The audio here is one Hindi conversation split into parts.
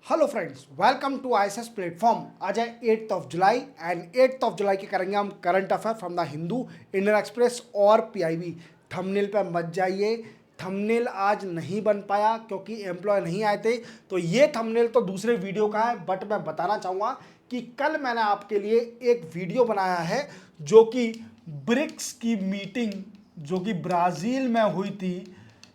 Hello friends, welcome to ISS platform. आज है 8th of July and 8th of July के करेंगे हम current affair from the Hindu, Indian Express और पीआईबी। थंबनेल पे मत जाइए, थंबनेल आज नहीं बन पाया क्योंकि एम्प्लॉय नहीं आए थे। तो ये थंबनेल तो दूसरे वीडियो का है, बट मैं बताना चाहूँगा कि कल मैंने आपके लिए एक वीडियो बनाया है जो कि ब्रिक्स की मीटिंग जो कि ब्राज़ील में हुई थी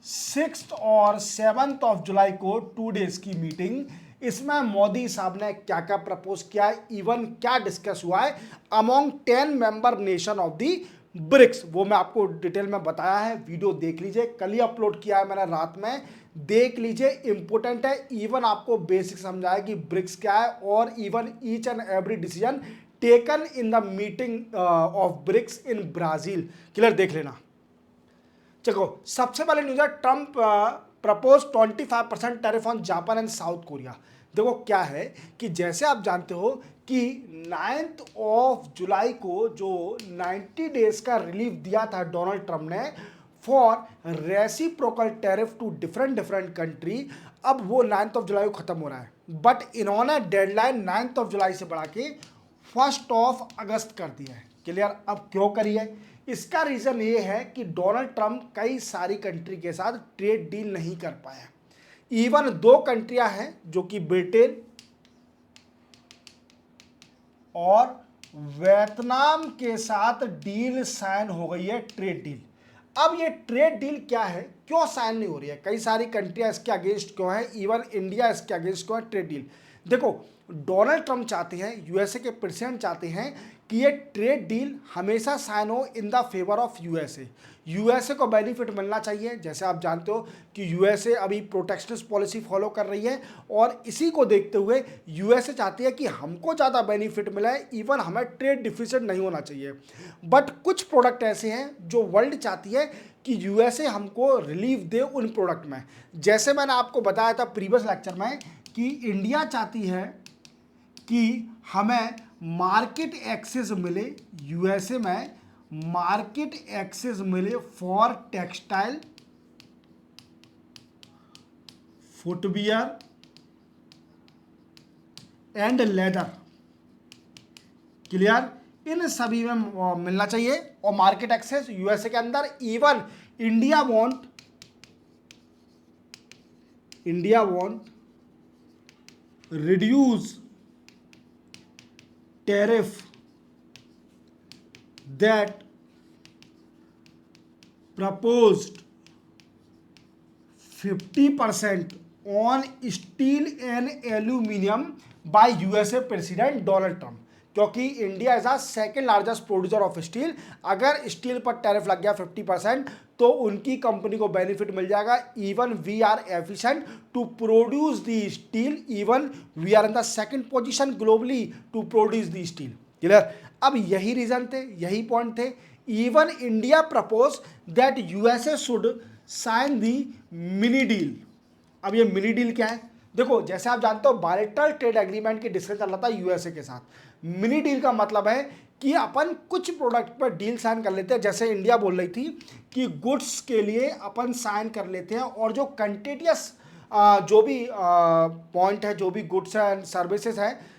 6 और 7 ऑफ जुलाई को 2 डेज की मीटिंग। इसमें मोदी साहब ने क्या क्या प्रपोज किया है, इवन क्या डिस्कस हुआ है among 10 member nation of the BRICS, वो मैं आपको डिटेल में बताया है। वीडियो देख लीजिए, कल ही अपलोड किया है मैंने रात में, देख लीजिए, इंपॉर्टेंट है। इवन आपको बेसिक समझाया कि ब्रिक्स क्या है और even each and every decision taken in the meeting of BRICS in Brazil. Clear, देख लेना। चलो, सबसे पहले न्यूज है, Trump propose 25% tariff on Japan and south Korea. देखो क्या है कि जैसे आप जानते हो कि 9th ऑफ जुलाई को जो 90 डेज का रिलीफ दिया था डोनाल्ड ट्रंप ने for reciprocal tariff to different country, अब वो 9th ऑफ जुलाई को खत्म हो रहा है। बट इन्होंने डेडलाइन 9th ऑफ जुलाई से बढ़ा के 1st ऑफ अगस्त कर दिया है। क्लियर, अब क्यों करी है? इसका रीजन ये है कि डोनाल्ड ट्रंप कई सारी कंट्री के साथ ट्रेड डील नहीं कर पाया। इवन 2 कंट्रियां हैं जो कि ब्रिटेन और वियतनाम के साथ डील साइन हो गई है, ट्रेड डील। अब ये ट्रेड डील क्या है, क्यों साइन नहीं हो रही है, कई सारी कंट्रियां इसके अगेंस्ट क्यों है, इवन इंडिया इसके अगेंस्ट क्यों है ट्रेड डील? देखो, डोनाल्ड ट्रंप चाहते हैं, यूएसए के प्रेसिडेंट चाहते हैं कि ये ट्रेड डील हमेशा साइन हो in the favour of USA. USA को बेनिफिट मिलना चाहिए। जैसे आप जानते हो कि यूएसए अभी प्रोटेक्शनिस्ट पॉलिसी फॉलो कर रही है और इसी को देखते हुए यूएसए चाहती है कि हमको ज़्यादा बेनिफिट मिला है, इवन हमें ट्रेड डिफिसिट नहीं होना चाहिए। बट कुछ प्रोडक्ट ऐसे हैं जो वर्ल्ड चाहती है कि यूएसए हमको रिलीफ दे उन प्रोडक्ट में। जैसे मैंने आपको बताया था प्रीवियस लेक्चर में कि इंडिया चाहती है कि हमें मार्केट एक्सेस मिले, यूएसए में मार्केट एक्सेस मिले for textile, footwear and leather. Clear, इन सभी में मिलना चाहिए और मार्केट एक्सेस यूएसए के अंदर। Even India want reduce tariff that proposed 50% on steel and aluminum by USA president Donald Trump, क्योंकि India is a second largest producer of steel. अगर स्टील पर टैरिफ लग गया 50% तो उनकी कंपनी को बेनिफिट मिल जाएगा। Even we are efficient to produce the steel, even we are in the second position globally to produce the steel. Clear, अब यही रीजन थे, यही पॉइंट थे। Even India propose that USA should sign the mini deal. अब ये मिनी डील क्या है? देखो, जैसे आप जानते हो बायलैटरल ट्रेड एग्रीमेंट की डिस्कशन चल रहा था यूएसए के साथ। मिनी डील का मतलब है कि अपन कुछ प्रोडक्ट पर डील साइन कर लेते हैं। जैसे इंडिया बोल रही थी कि गुड्स के लिए अपन साइन कर लेते हैं और जो कंटेटियस जो भी पॉइंट है, जो भी गुड्स एंड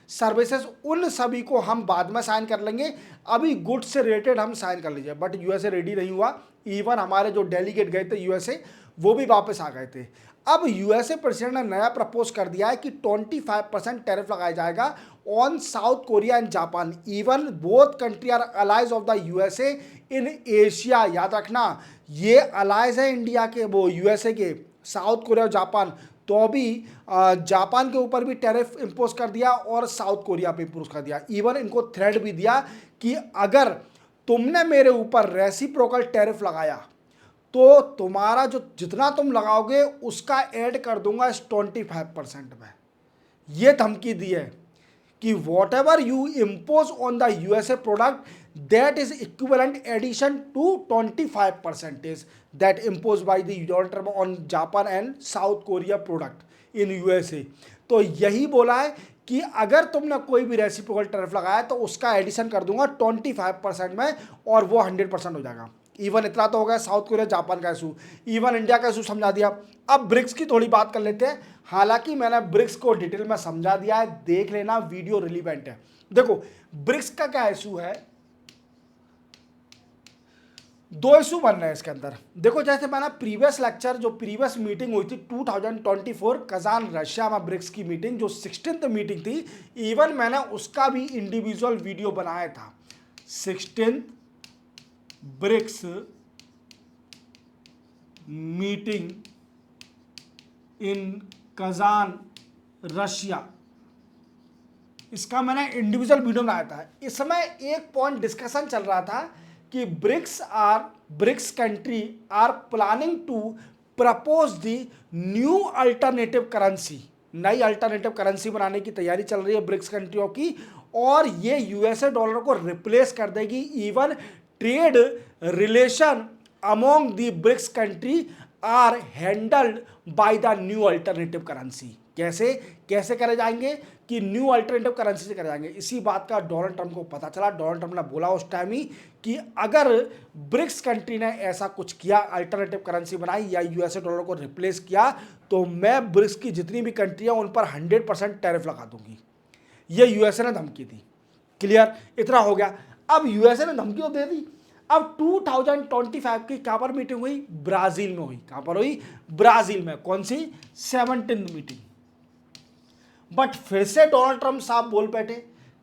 सर्विसेज उन सभी को हम बाद में साइन कर लेंगे। अभी गुड्स से रिलेटेड हम साइन कर लीजिए। बट यूएसए रेडी नहीं हुआ। इवन हमारे जो डेलीगेट गए थे यूएसए, वो भी वापस आ गए थे। अब यूएसए प्रेसिडेंट ने नया प्रपोज कर दिया है कि 25% टैरिफ लगाया जाएगा on south Korea and Japan. Even both country are allies of the USA in Asia. याद रखना, ये अलाइज है इंडिया के, वो यूएसए के, साउथ कोरिया और जापान। तो अभी जापान के ऊपर भी टैरिफ इंपोज कर दिया और साउथ कोरिया पे इंपोज कर दिया। इवन इनको थ्रेट भी दिया कि अगर तुमने मेरे ऊपर रेसिप्रोकल टैरिफ लगाया तो तुम्हारा जो जितना तुम लगाओगे उसका ऐड कर दूंगा इस 25% में। ये धमकी दी है कि whatever you impose on the USA product that is equivalent addition to 25% that impose by the Donald Trump on Japan and south Korea product in USA. तो यही बोला है कि अगर तुमने कोई भी रेसिप्रोकल टैरिफ लगाया तो उसका एडिशन कर दूंगा 25% में और वो 100% हो जाएगा। इवन इतना तो हो गया, साउथ कोरिया जापान का इशू, इवन इंडिया का इशू समझा दिया। अब ब्रिक्स की थोड़ी बात कर लेते हैं। हालांकि मैंने ब्रिक्स को डिटेल में समझा दिया है, देख लेना, वीडियो रिलीवेंट है। देखो ब्रिक्स का क्या इशू है, दो इशू बन रहे हैं इसके अंदर। देखो जैसे मैंने प्रीवियस लेक्चर, जो प्रीवियस मीटिंग हुई थी 2024 कजान रशिया में, ब्रिक्स की मीटिंग जो 16th मीटिंग थी, इवन मैंने उसका भी इंडिविजुअल वीडियो बनाया था। 16th BRICS meeting in Kazan Russia, इसका मैंने इंडिविजुअल वीडियो बनाया था। इस समय एक पॉइंट डिस्कशन चल रहा था कि BRICS country are planning to propose the new alternative currency, नई अल्टरनेटिव करेंसी बनाने की तैयारी चल रही है ब्रिक्स कंट्रियों की, और ये यूएसए डॉलर को रिप्लेस कर देगी। Even trade relation among the BRICS country are handled by the new alternative currency. कैसे कैसे करे जाएंगे कि न्यू अल्टरनेटिव करेंसी से करे जाएंगे। इसी बात का डोनाल्ड ट्रंप को पता चला। डोनाल्ड ट्रंप ने बोला उस टाइम ही कि अगर ब्रिक्स कंट्री ने ऐसा कुछ किया, अल्टरनेटिव करेंसी बनाई या यूएसए डॉलर को रिप्लेस किया, तो मैं ब्रिक्स की जितनी भी कंट्री है उन पर 100% टैरिफ लगा दूंगी। ये यूएसए ने धमकी दी। क्लियर, इतना हो गया। अब यूएसए ने धमकी तो दे दी। अब 2025 की कहां पर मीटिंग हुई, ब्राजील में हुई। कहां पर हुई, ब्राजील में। कौन सी, 17th मीटिंग। बट फिर से डोनाल्ड ट्रंप साहब बोल बैठे,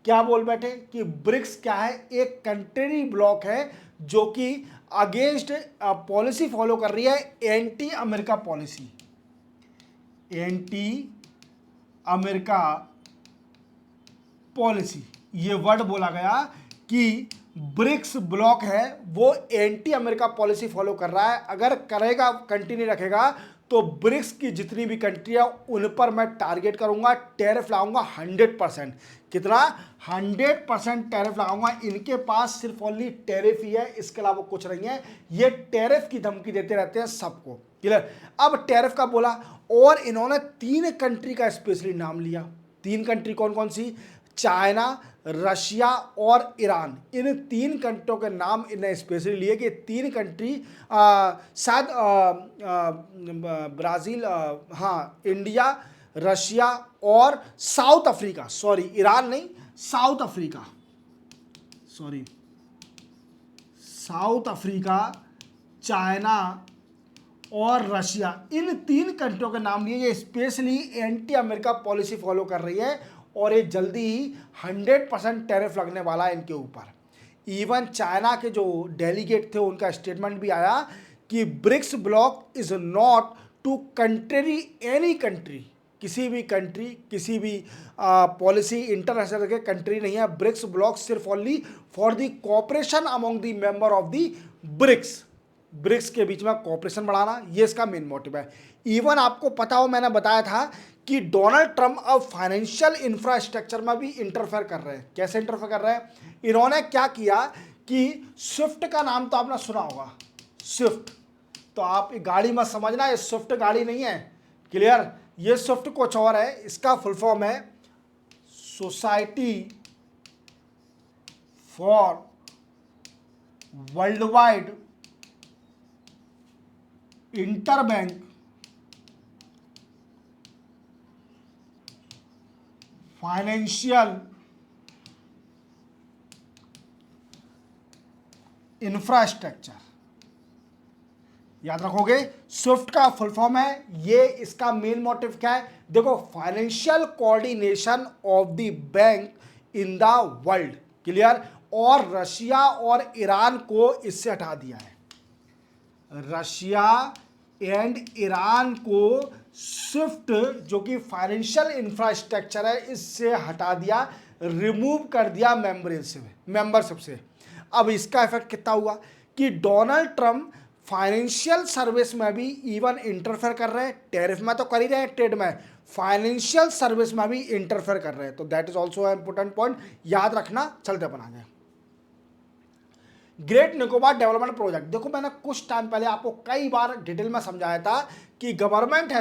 क्या बोल बैठे कि ब्रिक्स क्या है, एक कंट्री ब्लॉक है जो कि अगेंस्ट पॉलिसी फॉलो कर रही है, anti America policy, anti America policy. ये वर्ड बोला गया कि ब्रिक्स ब्लॉक है वो एंटी अमेरिका पॉलिसी फॉलो कर रहा है। अगर करेगा, कंटिन्यू रखेगा, तो ब्रिक्स की जितनी भी कंट्री है उन पर मैं टारगेट करूंगा, टैरिफ लगाऊंगा 100%। कितना, 100% टैरिफ लगाऊंगा। इनके पास सिर्फ ओनली टैरिफ ही है, इसके अलावा कुछ नहीं है। ये टैरिफ की धमकी देते रहते हैं सबको। क्लियर। अब टैरिफ का बोला, और इन्होंने 3 कंट्री का स्पेशली नाम लिया। 3 कंट्री कौन कौन सी, चाइना, रशिया और ईरान। इन 3 कंट्रियों के नाम इन्हें स्पेशली लिए कि 3 कंट्री, शायद ब्राज़ील, हाँ, इंडिया, रशिया और साउथ अफ्रीका, सॉरी ईरान नहीं, south Africa, sorry south Africa, China और रशिया, इन 3 कंट्रियों के नाम लिए। ये specially anti America policy follow कर रही है और ये जल्दी ही 100% टैरिफ लगने वाला है इनके ऊपर। इवन चाइना के जो डेलीगेट थे उनका स्टेटमेंट भी आया कि BRICS bloc is not to country any country, किसी भी कंट्री, किसी भी पॉलिसी इंटरनेशनल के कंट्री नहीं है। ब्रिक्स ब्लॉक सिर्फ only for the cooperation among the member of the BRICS, BRICS के बीच में कोऑपरेशन बढ़ाना, ये इसका मेन मोटिव है। इवन आपको पता हो, मैंने बताया था कि डोनाल्ड ट्रंप अब फाइनेंशियल इंफ्रास्ट्रक्चर में भी इंटरफेयर कर रहे हैं। कैसे इंटरफेयर कर रहे हैं, इन्होंने क्या किया कि स्विफ्ट का नाम तो आपने सुना होगा, स्विफ्ट। तो आप गाड़ी मत समझना, ये स्विफ्ट गाड़ी नहीं है। क्लियर, ये स्विफ्ट कुछ और है। इसका फुल फॉर्म है society for world wide interbank financial infrastructure. याद रखोगे, स्विफ्ट का फुल फॉर्म है ये। इसका मेन मोटिव क्या है, देखो, financial coordination of the bank in the world. Clear. और रशिया और ईरान को इससे हटा दिया है। रशिया एंड ईरान को स्विफ्ट, जो कि फाइनेंशियल इंफ्रास्ट्रक्चर है, इससे हटा दिया, रिमूव कर दिया मेंबरशिप से। अब इसका इफेक्ट कितना हुआ कि डोनाल्ड ट्रंप फाइनेंशियल सर्विस में भी इवन इंटरफेयर कर रहे हैं। टैरिफ में तो कर ही रहे हैं, ट्रेड में, फाइनेंशियल सर्विस में भी इंटरफेयर कर रहे हैं। तो that is also important point, याद रखना। चलते अपन आगे। Great Nicobar development project. देखो, मैंने कुछ टाइम पहले आपको कई बार डिटेल में समझाया था कि government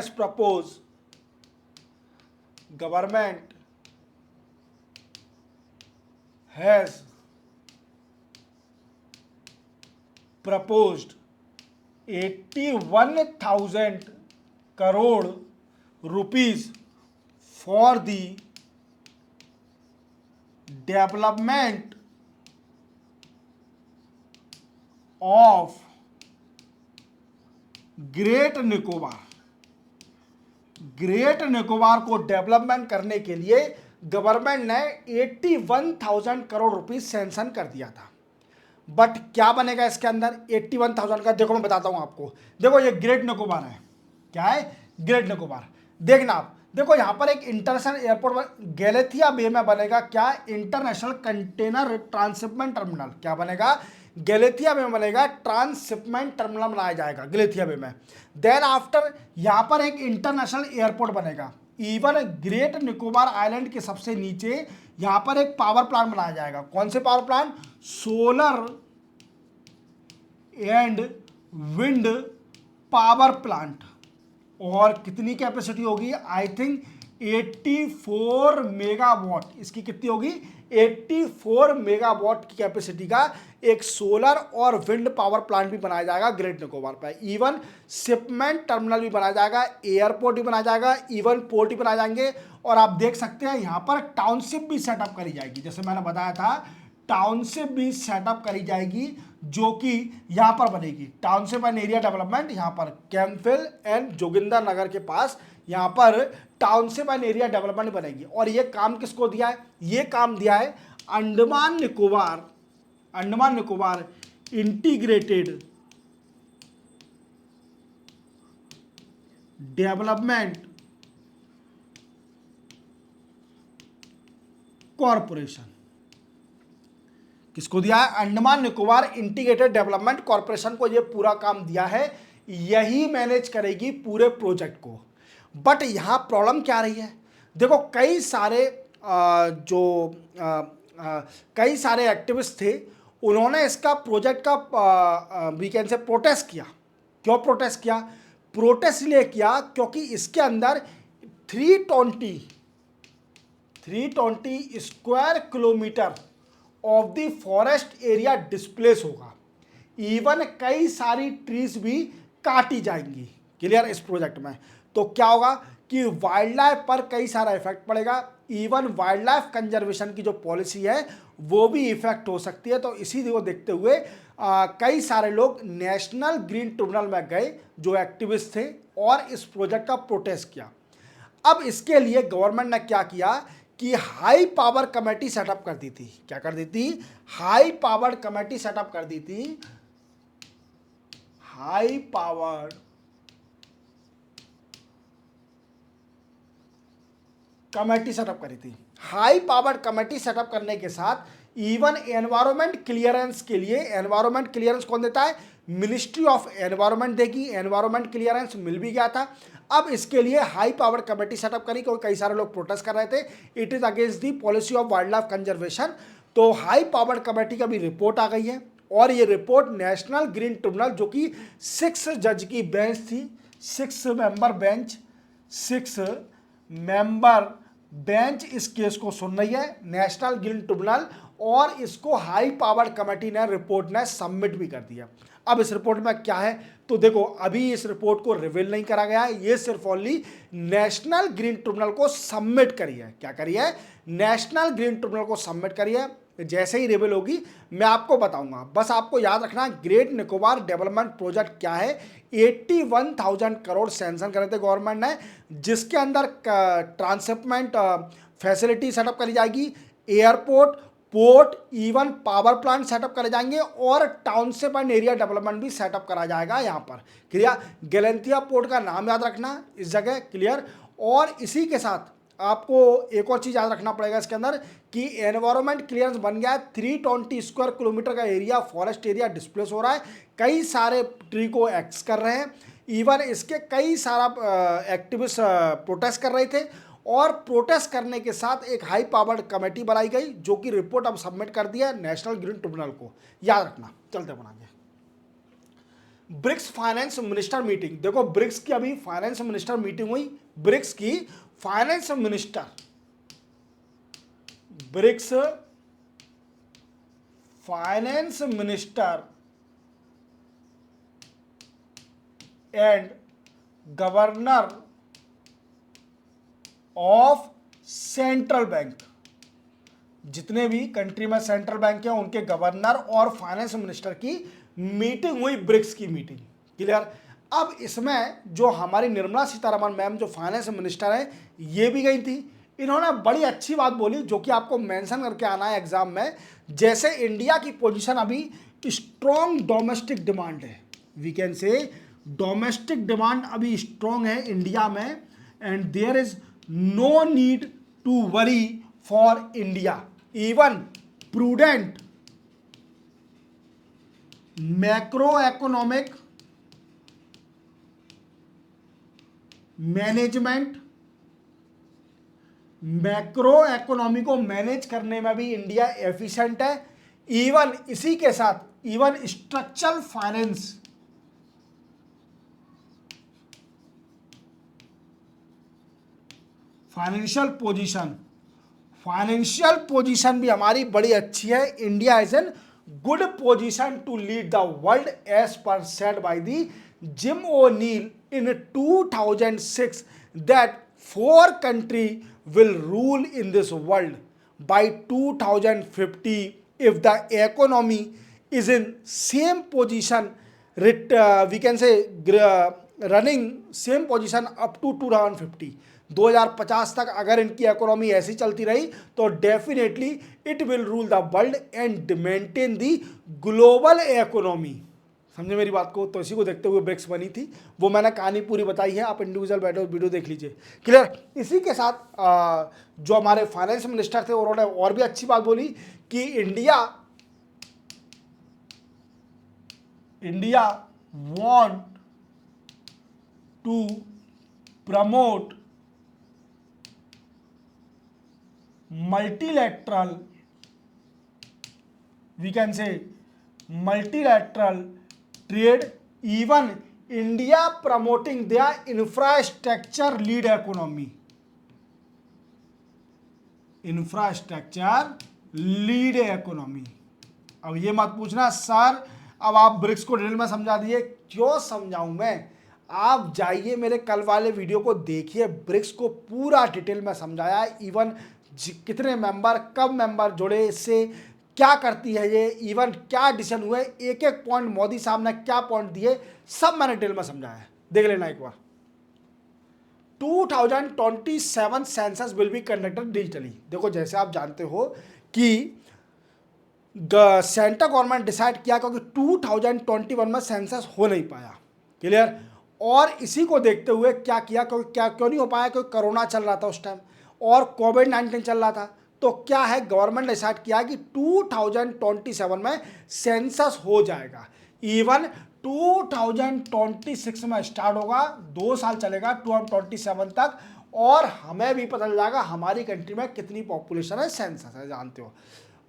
has proposed 81,000 crore rupees for the development of great Nicobar. Great Nicobar को डेवलपमेंट करने के लिए गवर्नमेंट ने 81,000 करोड़ रुपीस सैंक्शन कर दिया था। बट क्या बनेगा इसके अंदर 81,000 का? देखो मैं बताता हूं आपको। देखो ये ग्रेट निकोबार है। क्या है? ग्रेट निकोबार। देखना आप, देखो यहां पर एक इंटरनेशनल एयरपोर्ट गैलेथिया बे में बनेगा। क्या? International container transshipment terminal. क्या बनेगा? गैलेथिया में बनेगा ट्रांसशिपमेंट टर्मिनल बनाया जाएगा गैलेथिया बे में। देन आफ्टर यहां पर एक इंटरनेशनल एयरपोर्ट बनेगा। इवन ग्रेट निकोबार आइलैंड के सबसे नीचे यहां पर एक पावर प्लांट बनाया जाएगा। कौन से power plant? Solar and wind power plant. और कितनी कैपेसिटी होगी? I think 84 megawatt. इसकी कितनी होगी? 84 मेगावाट की कैपेसिटी का एक सोलर और विंड पावर प्लांट भी बनाया जाएगा ग्रेट निकोबार पर। इवन शिपमेंट टर्मिनल भी बनाया जाएगा, एयरपोर्ट भी बनाया जाएगा, इवन पोर्ट भी बनाए जाएंगे। और आप देख सकते हैं यहां पर टाउनशिप भी सेटअप करी जाएगी। जैसे मैंने बताया था, टाउनशिप भी सेटअप करी जाएगी जो कि यहां पर बनेगी। टाउनशिप एंड एरिया डेवलपमेंट यहां पर कैंपवेल एंड जोगिंदर नगर के पास यहां पर टाउनशिप एंड एरिया डेवलपमेंट बनेगी। और ये काम किसको दिया है? ये काम दिया है Andaman Nicobar integrated development corporation. किसको दिया है? Andaman Nicobar integrated development corporation को ये पूरा काम दिया है। यही मैनेज करेगी पूरे प्रोजेक्ट को। बट यहां प्रॉब्लम क्या रही है? देखो कई सारे एक्टिविस्ट थे, उन्होंने इसका प्रोजेक्ट का वीकेंड से प्रोटेस्ट किया। क्यों प्रोटेस्ट किया? प्रोटेस्ट इसलिए किया क्योंकि इसके अंदर 320 square kilometre of the forest area displace होगा। इवन कई सारी ट्रीज भी काटी जाएंगी। क्लियर? इस प्रोजेक्ट में तो क्या होगा कि वाइल्ड लाइफ पर कई सारा इफेक्ट पड़ेगा। इवन वाइल्ड लाइफ कंजर्वेशन की जो पॉलिसी है वो भी इफेक्ट हो सकती है। तो इसी को देखते हुए कई सारे लोग नेशनल ग्रीन ट्रिब्यूनल में गए जो एक्टिविस्ट थे और इस प्रोजेक्ट का प्रोटेस्ट किया। अब इसके लिए गवर्नमेंट ने क्या किया कि हाई पावर कमेटी सेटअप कर दी थी। क्या कर दी थी? हाई पावर कमेटी सेटअप कर दी थी। हाई पावर कमेटी सेटअप करी थी। हाई पावर कमेटी सेटअप करने के साथ इवन एनवायरमेंट क्लियरेंस के लिए, एनवायरमेंट क्लियरेंस कौन देता है? मिनिस्ट्री ऑफ एनवायरमेंट देगी। एनवायरमेंट क्लियरेंस मिल भी गया था। अब इसके लिए हाई पावर कमेटी सेटअप करी क्योंकि कई सारे लोग प्रोटेस्ट कर रहे थे। It is against the policy of wild life conservation. तो हाई पावर कमेटी का भी रिपोर्ट आ गई है और ये रिपोर्ट नेशनल ग्रीन ट्रिब्यूनल जो कि 6 जज की बेंच थी, 6 मेंबर बेंच इस केस को सुन रही है, नेशनल ग्रीन ट्रिब्यूनल। और इसको हाई पावर कमेटी ने रिपोर्ट ने सबमिट भी कर दिया। अब इस रिपोर्ट में क्या है? तो देखो अभी इस रिपोर्ट को रिवील नहीं करा गया है, ये सिर्फ ओनली नेशनल ग्रीन ट्रिब्यूनल को सबमिट करी है। क्या करी है? नेशनल ग्रीन ट्रिब्यूनल को सबमिट करी है। जैसे ही रिवील होगी मैं आपको बताऊंगा। बस आपको याद रखना ग्रेट निकोबार डेवलपमेंट प्रोजेक्ट क्या है। 81,000 करोड़ सैंक्शन करे थे गवर्नमेंट ने, जिसके अंदर ट्रांसशिपमेंट फैसिलिटी सेटअप करी जाएगी, airport, port, even power plant setup करे जाएंगे और टाउनशिप एंड एरिया डेवलपमेंट भी सेटअप करा जाएगा यहाँ पर। क्लियर? गैलेथिया पोर्ट का नाम याद रखना इस जगह। क्लियर? और इसी के साथ आपको एक और चीज़ याद रखना पड़ेगा इसके अंदर कि एनवायरमेंट क्लियरेंस बन गया है। 320 स्क्वायर किलोमीटर का एरिया, फॉरेस्ट एरिया डिस्प्लेस हो रहा है। कई सारे ट्री को एक्स कर रहे हैं। इवन इसके कई सारा एक्टिविस्ट प्रोटेस्ट कर रहे थे और प्रोटेस्ट करने के साथ एक हाई पावर्ड कमेटी बनाई गई जो कि रिपोर्ट अब सबमिट कर दिया नेशनल ग्रीन ट्रिब्यूनल को। याद रखना। चलते बनाएंगे ब्रिक्स फाइनेंस मिनिस्टर मीटिंग। देखो ब्रिक्स की अभी फाइनेंस मिनिस्टर मीटिंग हुई। ब्रिक्स की finance minister, BRICS finance minister and governor of central bank. जितने भी कंट्री में सेंट्रल बैंक है उनके गवर्नर और फाइनेंस मिनिस्टर की मीटिंग हुई, ब्रिक्स की मीटिंग। क्लियर। अब इसमें जो हमारी निर्मला सीतारमण मैम जो फाइनेंस मिनिस्टर है ये भी गई थी। इन्होंने बड़ी अच्छी बात बोली जो कि आपको मेंशन करके आना है एग्जाम में। जैसे इंडिया की पोजीशन अभी स्ट्रॉन्ग डोमेस्टिक डिमांड है, we can say domestic demand अभी स्ट्रॉन्ग है इंडिया में, and there is no need to worry for India even prudent macro economic management. Macro economy को मैनेज करने में भी इंडिया एफिशिएंट है। इवन इसी के साथ even structural finance, financial position भी हमारी बड़ी अच्छी है। India is an good position to lead the world as per said by the Jim O'Neill in 2006 that 4 countries will rule in this world by 2050 if the economy is in same position, we can say running same position up to 2050। 2050 तक अगर इनकी इकोनॉमी ऐसी चलती रही तो definitely it will rule the world and maintain the global economy. समझे मेरी बात को। तो इसी को देखते हुए ब्रिक्स बनी थी, वो मैंने कहानी पूरी बताई है, आप इंडिविजुअल बैठो वीडियो देख लीजिए। क्लियर। इसी के साथ जो हमारे फाइनेंस मिनिस्टर थे उन्होंने और भी अच्छी बात बोली कि India want to promote multilateral, we can say multilateral trade, even India promoting their infrastructure lead economy, infrastructure lead economy. अब ये मत पूछना सर अब आप ब्रिक्स को डिटेल में समझा दिए, क्यों समझाऊं मैं। आप जाइए मेरे कल वाले वीडियो को देखिए, ब्रिक्स को पूरा डिटेल में समझाया, इवन कितने मेंबर कब मेंबर जुड़े, इससे क्या करती है ये, इवन क्या डिसीजन हुए, एक एक पॉइंट मोदी साहब ने क्या पॉइंट दिए, सब मैंने डिटेल में समझाया है, देख लेना एक बार। 2027 census will be conducted digitally. देखो जैसे आप जानते हो कि सेंट्रल गवर्नमेंट डिसाइड किया क्योंकि 2021 में सेंसस हो नहीं पाया। क्लियर। और इसी को देखते हुए क्या किया, क्यों नहीं हो पाया, क्योंकि कोरोना चल रहा था उस टाइम और कोविड-19 चल रहा था। तो क्या है, गवर्नमेंट ने डिसाइड किया कि 2027 में सेंसस हो जाएगा। इवन 2026 में स्टार्ट होगा, 2 साल चलेगा 2027 तक, और हमें भी पता चल जाएगा हमारी कंट्री में कितनी पॉपुलेशन है, सेंसस है, जानते हो।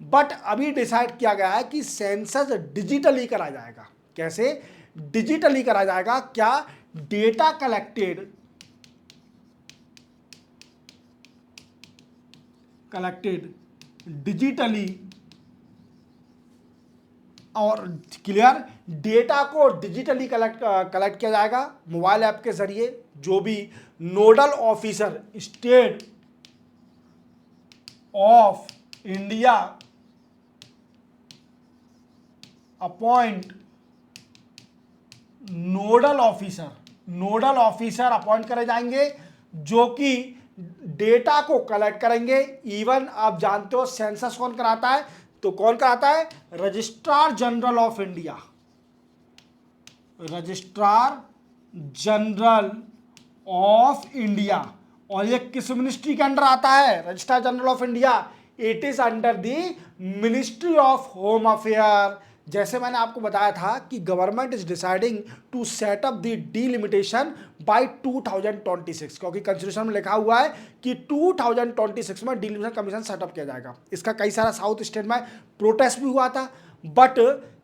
बट अभी डिसाइड किया गया है कि सेंसस डिजिटली करा जाएगा। कैसे डिजिटली करा जाएगा, क्या डेटा कलेक्टेड डिजिटली, और क्लियर डेटा को डिजिटली कलेक्ट किया जाएगा मोबाइल ऐप के जरिए। जो भी nodal officer state of India appoint nodal officer appoint करे जाएंगे जो कि डेटा को कलेक्ट करेंगे। इवन आप जानते हो सेंसस कौन कराता है, तो कौन कराता है, registrar general of India, registrar general of India. और ये किस मिनिस्ट्री के अंडर आता है, registrar general of India, it is under the ministry of home affair. जैसे मैंने आपको बताया था कि government is deciding to set up the delimitation by 2026, क्योंकि कॉन्स्टिट्यूशन में लिखा हुआ है कि 2026 में डीलिमिटेशन कमीशन सेटअप किया जाएगा। इसका कई सारा साउथ स्टेट में प्रोटेस्ट भी हुआ था, बट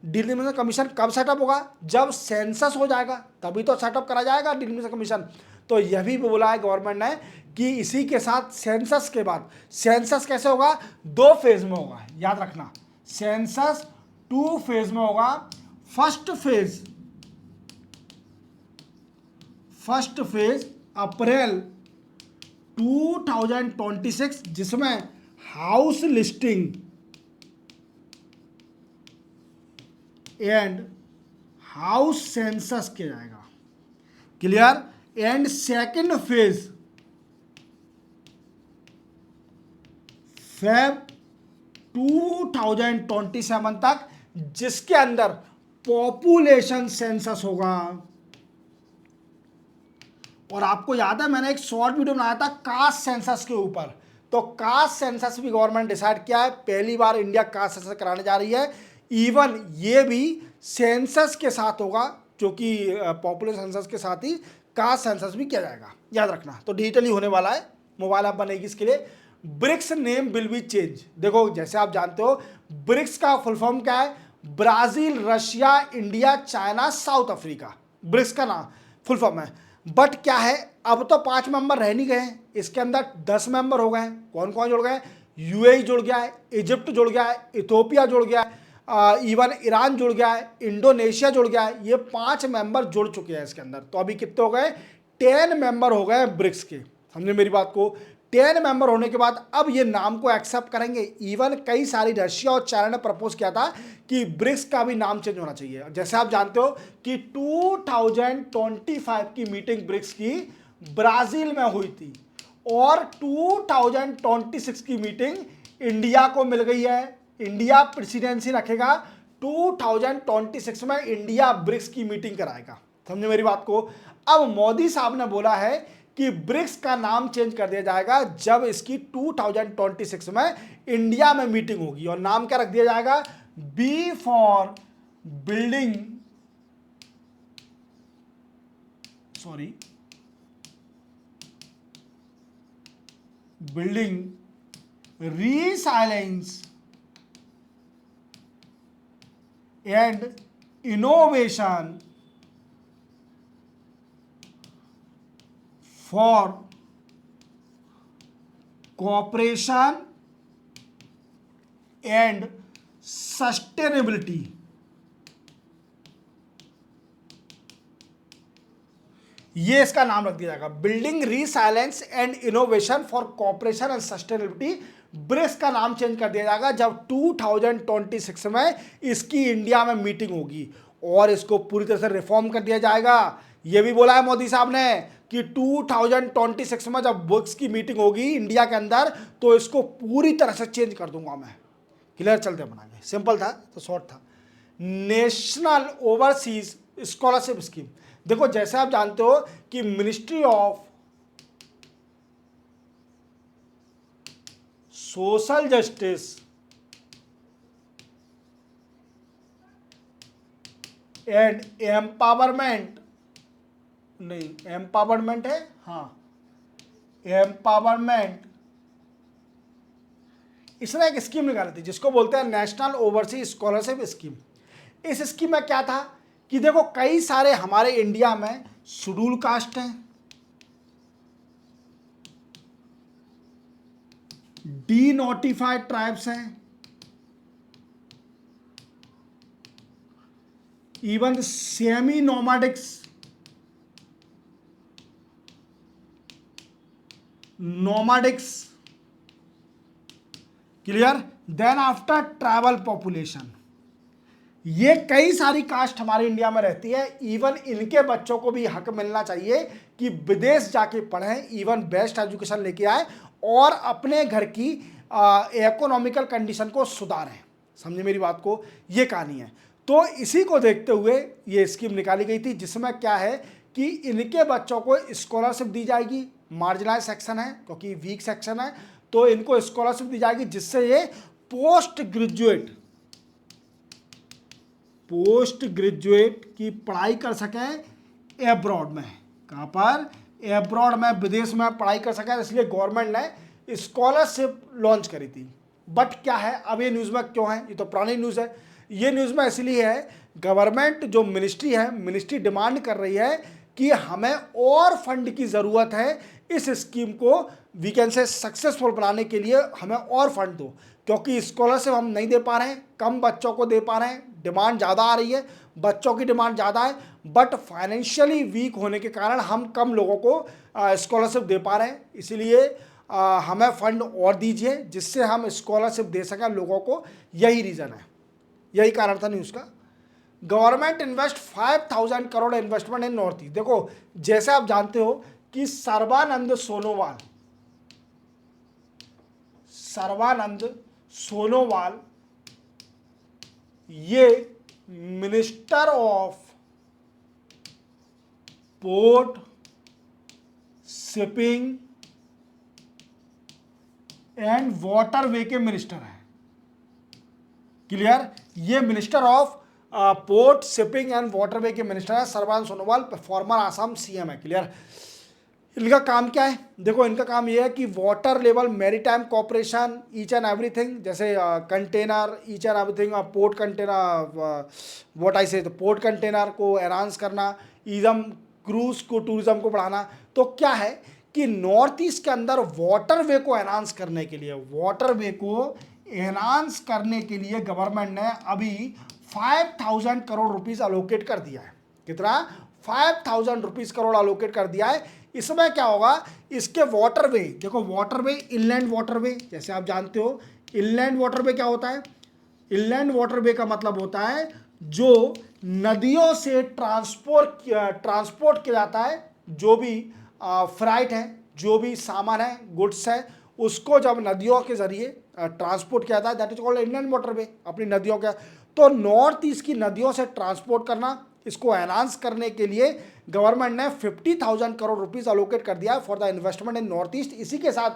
डीलिमिटेशन कमीशन कब सेटअप होगा, जब सेंसस हो जाएगा तभी तो सेटअप करा जाएगा डीलिमिटेशन कमीशन। तो यह भी बोला है गवर्नमेंट ने कि इसी के साथ सेंसस के बाद, सेंसस कैसे होगा, 2 फेज में होगा, याद रखना, सेंसस 2 फेज में होगा। फर्स्ट फेज फर्स्ट फेज अप्रैल 2026, जिसमें house listing and house census किया जाएगा। Clear. And second phase Feb 2027 तक, जिसके अंदर पॉपुलेशन सेंसस होगा। और आपको याद है मैंने एक शॉर्ट वीडियो बनाया था कास्ट सेंसस के ऊपर, तो कास्ट सेंसस भी गवर्नमेंट डिसाइड किया है, पहली बार इंडिया कास्ट सेंसस कराने जा रही है। इवन ये भी सेंसस के साथ होगा, जो कि पॉपुलेशन सेंसस के साथ ही कास्ट सेंसस भी किया जाएगा, याद रखना। तो डिजिटली होने वाला है, मोबाइल ऐप बनेगी इसके लिए। BRICS name will be change. देखो जैसे आप जानते हो ब्रिक्स का फुल फॉर्म क्या है, Brazil, Russia, India, China, south Africa, BRICS का नाम फुल फॉर्म है। बट क्या है, अब तो 5 मेंबर रह नहीं गए, इसके अंदर 10 मेंबर हो गए। कौन कौन जुड़ गए? यूएई जुड़ गया है, इजिप्ट जुड़ गया है, इथोपिया जुड़ गया है, इवन ईरान जुड़ गया है, इंडोनेशिया जुड़ गया है। ये 5 मेंबर जुड़ चुके हैं इसके अंदर। तो अभी कितने हो गए? 10 मेंबर हो गए ब्रिक्स के। समझे मेरी बात को? 10 मेंबर होने के बाद अब ये नाम को एक्सेप्ट करेंगे। इवन कई सारी रशिया और चाइना ने प्रपोज किया था कि ब्रिक्स का भी नाम चेंज होना चाहिए। जैसे आप जानते हो कि 2025 की मीटिंग ब्रिक्स की ब्राजील में हुई थी, और 2026 की मीटिंग इंडिया को मिल गई है। इंडिया प्रेसिडेंसी रखेगा, 2026 में इंडिया ब्रिक्स की मीटिंग कराएगा। समझे मेरी बात को? अब मोदी साहब ने बोला है कि ब्रिक्स का नाम चेंज कर दिया जाएगा जब इसकी 2026 में इंडिया में मीटिंग होगी। और नाम क्या रख दिया जाएगा? B for building, sorry, building resilience and innovation for cooperation and sustainability। ये इसका नाम रख दिया जाएगा, building resilience and innovation for cooperation and sustainability. BRICS का नाम चेंज कर दिया जाएगा जब 2026 में इसकी इंडिया में मीटिंग होगी, और इसको पूरी तरह से रिफॉर्म कर दिया जाएगा। ये भी बोला है मोदी साहब ने कि 2026 में जब ब्रिक्स की मीटिंग होगी इंडिया के अंदर, तो इसको पूरी तरह से चेंज कर दूंगा मैं। क्लियर? चलते बनाएंगे, सिंपल था तो शॉर्ट था। National overseas scholarship scheme. देखो जैसे आप जानते हो कि ministry of social justice and empowerment, नहीं एम्पावरमेंट है, हाँ एम्पावरमेंट, इसने एक स्कीम निकाली थी जिसको बोलते हैं नेशनल ओवरसीज स्कॉलरशिप स्कीम। इस स्कीम में क्या था कि देखो कई सारे हमारे इंडिया में शेड्यूल कास्ट हैं, डी नोटिफाइड ट्राइब्स हैं, even semi nomadics, nomadics. Clear? Then after tribal population. ये कई सारी कास्ट हमारे इंडिया में रहती है। इवन इनके बच्चों को भी हक मिलना चाहिए कि विदेश जाके पढ़ें, इवन बेस्ट एजुकेशन लेके आए और अपने घर की इकोनॉमिकल कंडीशन को सुधारें। समझे मेरी बात को? ये कहानी है। तो इसी को देखते हुए ये स्कीम निकाली गई थी, जिसमें क्या है कि इनके बच्चों को स्कॉलरशिप दी जाएगी। मार्जिनलाइज सेक्शन है क्योंकि वीक सेक्शन है, तो इनको स्कॉलरशिप दी जाएगी जिससे ये पोस्ट ग्रेजुएट की पढ़ाई कर सकें एब्रॉड में। कहाँ पर? एब्रॉड में, विदेश में पढ़ाई कर सकें। इसलिए गवर्नमेंट ने स्कॉलरशिप लॉन्च करी थी। बट क्या है, अब ये न्यूज़ में क्यों है? ये तो पुरानी न्यूज़ है। ये न्यूज़ में इसलिए है, गवर्नमेंट जो मिनिस्ट्री है, मिनिस्ट्री डिमांड कर रही है कि हमें और फंड की ज़रूरत है इस स्कीम को वी कैन से सक्सेसफुल बनाने के लिए, हमें और फंड दो, क्योंकि स्कॉलरशिप हम नहीं दे पा रहे हैं, कम बच्चों को दे पा रहे हैं, डिमांड ज़्यादा आ रही है, बच्चों की डिमांड ज़्यादा है, बट फाइनेंशियली वीक होने के कारण हम कम लोगों को स्कॉलरशिप दे पा रहे हैं। इसीलिए हमें फंड और दीजिए जिससे हम स्कॉलरशिप दे सकें लोगों को। यही रीज़न है, यही कारण था न्यूज़ का। गवर्नमेंट इन्वेस्ट 5,000 करोड़ इन्वेस्टमेंट इन नॉर्थ ईस्ट। देखो जैसे आप जानते हो कि सर्बानंद सोनोवाल ये minister of port, shipping and waterway के मिनिस्टर हैं। क्लियर? ये minister of port, shipping and waterway के मिनिस्टर है सर्बानंद सोनोवाल, फॉर्मर आसाम सीएम है। क्लियर? इनका काम क्या है? देखो इनका काम ये है कि water level maritime cooperation each and everything, जैसे container each and everything, port container, what I say, तो पोर्ट कंटेनर को एनहांस करना, ईजम क्रूज को, टूरिज्म को बढ़ाना। तो क्या है कि नॉर्थ ईस्ट के अंदर वाटरवे को एनहांस करने के लिए गवर्नमेंट ने अभी 5,000 करोड़ रुपीस अलोकेट कर दिया है। कितना? 5,000 रुपीस करोड़ अलोकेट कर दिया है। इसमें क्या होगा, इसके वाटरवे, देखो वाटरवे, इनलैंड वाटरवे, जैसे आप जानते हो इनलैंड वाटरवे क्या होता है? इनलैंड वाटरवे का मतलब होता है जो नदियों से ट्रांसपोर्ट किया जाता है, जो भी फ्राइट है, जो भी सामान है, गुड्स है, उसको जब नदियों के जरिए ट्रांसपोर्ट किया जाता है, that is called inland waterway, अपनी नदियों का। तो नॉर्थ ईस्ट की नदियों से ट्रांसपोर्ट करना, इसको एनहांस करने के लिए गवर्नमेंट ने 50,000 करोड़ रुपीस अलोकेट कर दिया for the investment in north east. इसी के साथ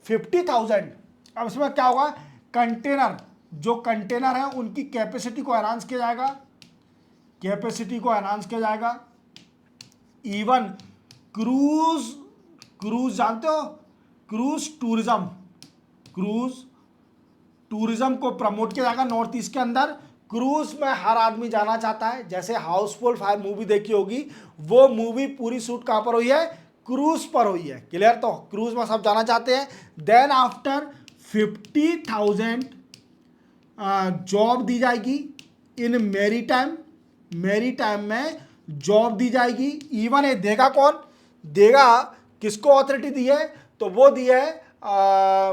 50,000, अब इसमें क्या होगा, कंटेनर, जो कंटेनर है उनकी कैपेसिटी को एनहांस किया जाएगा, इवन क्रूज जानते हो, क्रूज टूरिज्म को प्रमोट किया जाएगा नॉर्थ ईस्ट के अंदर। क्रूज में हर आदमी जाना चाहता है, जैसे हाउसफुल 5 मूवी देखी होगी, वो मूवी पूरी शूट कहाँ पर हुई है? क्रूज पर हुई है। क्लियर? तो क्रूज में सब जाना चाहते हैं। देन आफ्टर 50,000 जॉब दी जाएगी इन मैरीटाइम में जॉब दी जाएगी। इवन ये देगा कौन? देगा किसको अथॉरिटी दी है? तो वो दी है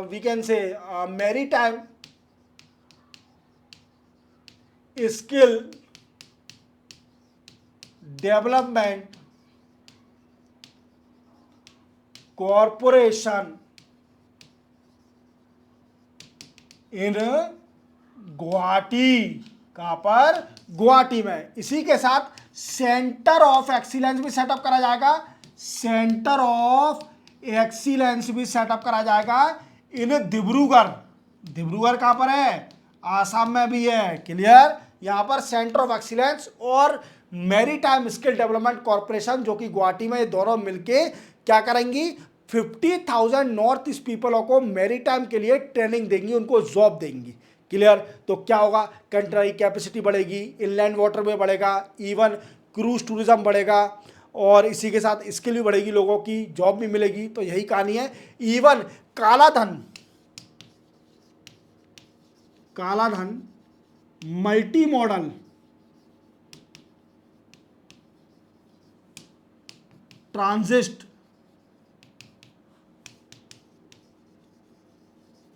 we can say maritime skill development corporation in Guwahati. कहां पर? गुवाहाटी में। इसी के साथ सेंटर ऑफ एक्सीलेंस भी सेटअप करा जाएगा, इन डिब्रूगढ़ कहां पर है? आसाम में भी है। क्लियर? यहां पर सेंटर ऑफ एक्सीलेंस और मैरीटाइम स्किल डेवलपमेंट कॉर्पोरेशन, जो कि गुवाहाटी में, ये दोनों मिलके क्या करेंगी? 50,000 नॉर्थ ईस्ट पीपलों को मैरीटाइम के लिए ट्रेनिंग देंगी, उनको जॉब देंगी। क्लियर? तो क्या होगा, कंट्री कैपेसिटी बढ़ेगी, इनलैंड वाटरवे बढ़ेगा, इवन क्रूज टूरिज्म बढ़ेगा, और इसी के साथ स्किल भी बढ़ेगी, लोगों की जॉब भी मिलेगी। तो यही कहानी है। इवन काला धन मल्टी मॉडल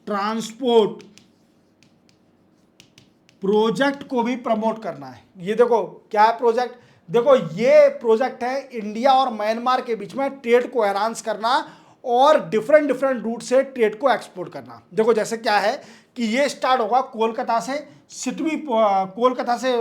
ट्रांसपोर्ट प्रोजेक्ट को भी प्रमोट करना है। ये देखो क्या है प्रोजेक्ट, देखो ये प्रोजेक्ट है इंडिया और म्यांमार के बीच में ट्रेड को एनहांस करना और डिफरेंट रूट से ट्रेड को एक्सपोर्ट करना। देखो जैसे क्या है कि ये स्टार्ट होगा कोलकाता से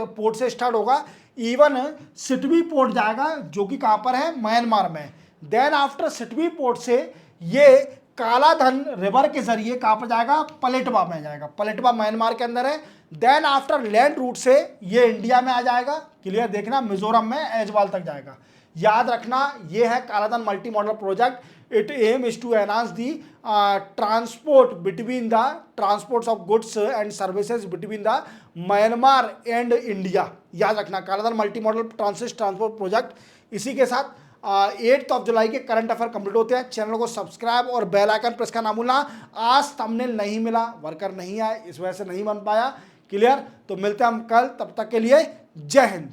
पोर्ट से स्टार्ट होगा, इवन सिटवी पोर्ट जाएगा जो कि कहां पर है? म्यांमार में। देन आफ्टर सिटवी पोर्ट से ये काला धन रिवर के जरिए कहां पर जाएगा? पलेटवा में जाएगा, पलेटवा म्यांमार के अंदर है। देन आफ्टर लैंड रूट से ये इंडिया में आ जाएगा। क्लियर? देखना, मिजोरम में ऐजवाल तक जाएगा। याद रखना, ये है Kaladan multi modal project. It aim is to enhance the transport between the transports of goods and services between the Myanmar and India. याद रखना, कालाधन मल्टी मॉडल ट्रांसपोर्ट प्रोजेक्ट। इसी के साथ 8 जुलाई के करंट अफेयर कंप्लीट होते हैं। चैनल को सब्सक्राइब और बेल आइकन प्रेस करना भूलना। आज थंबनेल नहीं मिला, वर्कर नहीं आए, इस वजह से नहीं बन पाया। क्लियर? तो मिलते हैं हम कल, तब तक के लिए जय हिंद।